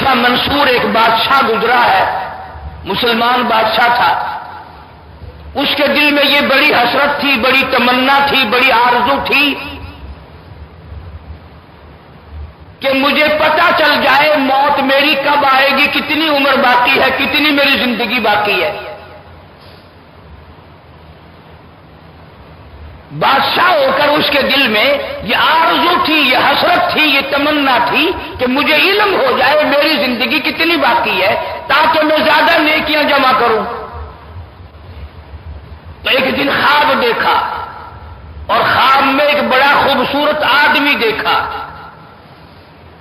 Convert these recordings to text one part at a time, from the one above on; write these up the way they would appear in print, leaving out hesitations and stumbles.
खलीफा मंसूर एक बादशाह गुजरा है, मुसलमान बादशाह था। उसके दिल में ये बड़ी हसरत थी, बड़ी तमन्ना थी, बड़ी आरज़ू थी कि मुझे पता चल जाए मौत मेरी कब आएगी, कितनी उम्र बाकी है, कितनी मेरी जिंदगी बाकी है। बादशाह होकर उसके दिल में ये आरज़ू थी, ये हसरत थी, ये तमन्ना थी कि मुझे इल्म हो जाए मेरी जिंदगी कितनी बाकी है, ताकि मैं ज्यादा नेकियां जमा करूं। तो एक दिन ख्वाब देखा और ख्वाब में एक बड़ा खूबसूरत आदमी देखा।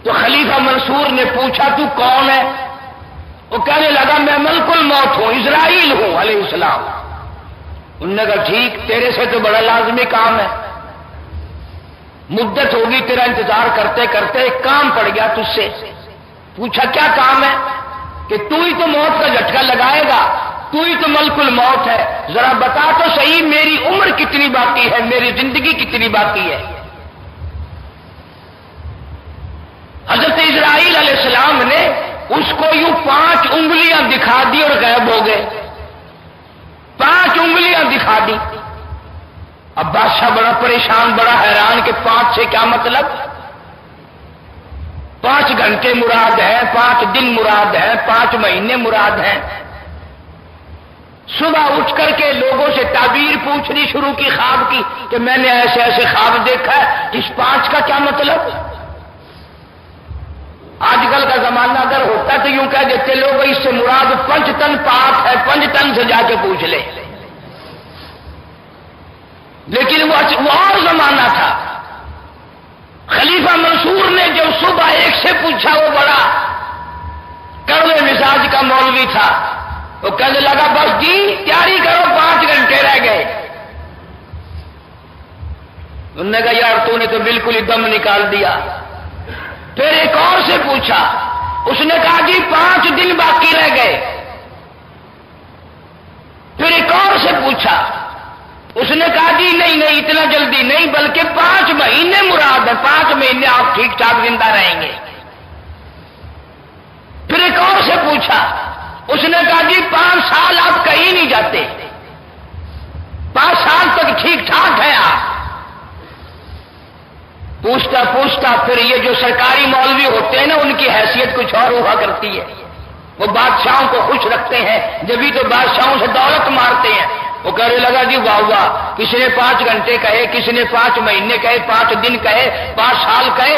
तो खलीफा मंसूर ने पूछा तू कौन है? वो कहने लगा मैं मलकुल मौत हूं, इजराइल हूं अलैहिस्सलाम। उन्होंने कहा ठीक, तेरे से तो बड़ा लाजमी काम है, मुद्दत होगी तेरा इंतजार करते करते, एक काम पड़ गया तुझसे। पूछा क्या काम है? कि तू ही तो मौत का झटका लगाएगा, तू ही तो मलकुल मौत है, जरा बता तो सही मेरी उम्र कितनी बाकी है, मेरी जिंदगी कितनी बाकी है। हजरत इजराइल अलैहिस्सलाम ने उसको यूं 5 उंगलियां दिखा दी और गायब हो गए। 5 उंगलियां दिखा दी। अब बादशाह बड़ा परेशान, बड़ा हैरान कि 5 से क्या मतलब? 5 घंटे मुराद है, 5 दिन मुराद है, 5 महीने मुराद है। सुबह उठ करके लोगों से ताबीर पूछनी शुरू की ख्वाब की कि मैंने ऐसे ऐसे ख्वाब देखा है, इस 5 का क्या मतलब? आजकल का जमाना अगर होता तो यूं कह देते लोग इससे मुराद 5 टन पाप है, 5 टन से जाके पूछ ले। लेकिन वो और जमाना था। खलीफा मंसूर ने जब सुबह एक से पूछा, वो बड़ा कड़वे मिजाज का मौलवी था, वो कहने लगा बस जी तैयारी करो, 5 घंटे रह गए। उन्होंने कहा यार तूने तो बिल्कुल ही दम निकाल दिया। फिर एक और से पूछा, उसने कहा जी 5 दिन बाकी रह गए। फिर एक और से पूछा, उसने कहा जी नहीं नहीं इतना जल्दी नहीं, बल्कि 5 महीने मुराद है, 5 महीने आप ठीक ठाक जिंदा रहेंगे। फिर एक और से पूछा, उसने कहा जी 5 साल आप कहीं नहीं जाते, 5 साल तक ठीक ठाक है आप। पूछता पूछता फिर ये जो सरकारी मौलवी होते हैं ना, उनकी हैसियत कुछ और हुआ करती है। वो बादशाहों को खुश रखते हैं, जब भी तो बादशाहों से दौलत मारते हैं। वो कहने लगा जी वाह वाह, किसी ने 5 घंटे कहे, किसी ने 5 महीने कहे, 5 दिन कहे, 5 साल कहे।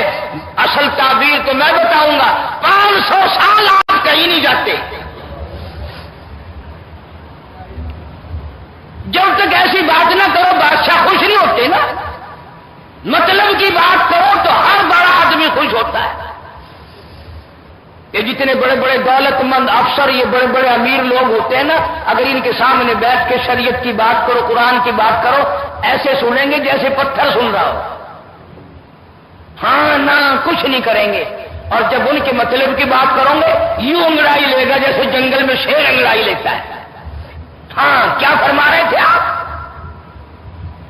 असल ताबीर तो मैं बताऊंगा, 500 साल आप कहीं नहीं जाते। जब तक ऐसी बात ना करो बादशाह खुश नहीं होते ना। मतलब की बात करो तो हर बड़ा आदमी खुश होता है। ये जितने बड़े बड़े दौलतमंद अफसर, ये बड़े बड़े अमीर लोग होते हैं ना, अगर इनके सामने बैठ के शरीयत की बात करो, कुरान की बात करो, ऐसे सुनेंगे जैसे पत्थर सुन रहा हो। हाँ ना कुछ नहीं करेंगे। और जब उनके मतलब की बात करोगे यूं अंगड़ाई लेगा जैसे जंगल में शेर अंगड़ाई लेता है। हाँ क्या फरमा रहे थे आप?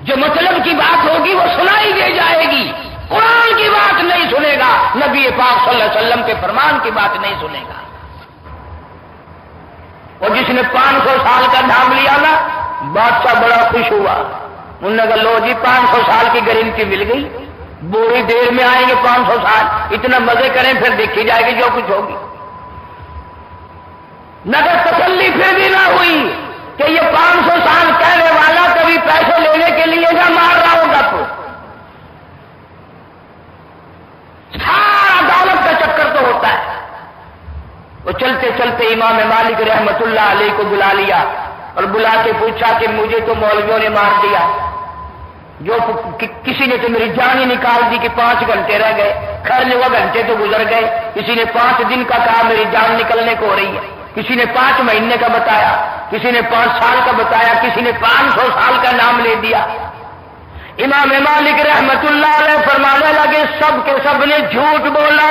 जो मतलब की बात होगी वो सुनाई दे जाएगी, कुरान की बात नहीं सुनेगा, नबी पाक सल्लल्लाहु अलैहि वसल्लम के फरमान की बात नहीं सुनेगा। और जिसने 500 साल का नाम लिया ना, बादशाह बड़ा खुश हुआ। उन्होंने कहा लो जी 500 साल की गारंटी मिल गई, बड़ी देर में आएंगे 500 साल, इतना मजे करें फिर देखी जाएगी जो कुछ होगी। नगर तसल्ली फिर भी ना हुई कि ये 500 साल कहने वाला कभी पैसे लेने के लिए ना मार रहा होगा। तो सारा दौलत का चक्कर तो होता है। वो चलते चलते इमाम मालिक रहमतुल्लाह अलैह को बुला लिया और बुला के पूछा कि मुझे तो मौलवियों ने मार दिया, जो किसी ने तो मेरी जान ही निकाल दी कि 5 घंटे रह गए। खैर वो घंटे तो गुजर गए। किसी ने 5 दिन का कहा मेरी जान निकलने को हो रही है, किसी ने 5 महीने का बताया, किसी ने 5 साल का बताया, किसी ने 500 साल का नाम ले दिया। इमाम मालिक रहमतुल्लाह अलैह फरमाने लगे सब के सब ने झूठ बोला।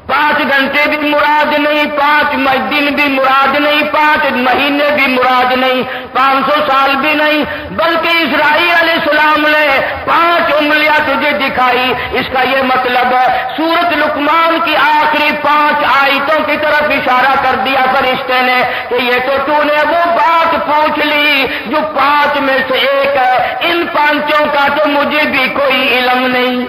5 घंटे भी मुराद नहीं, 5 दिन भी मुराद नहीं, 5 महीने भी मुराद नहीं, 500 साल भी नहीं, बल्कि इस्राईल अलैहिस्सलाम ने 5 उंगलियां तुझे दिखाई। इसका यह मतलब है सूरत लुकमान کی آخری 5 آیتوں کی طرف اشارہ کر دیا فرشتے نے کہ یہ تو نے وہ بات پوچھ لی جو 5 میں سے ایک ہے، ان 5 کا تو مجھے بھی کوئی علم نہیں۔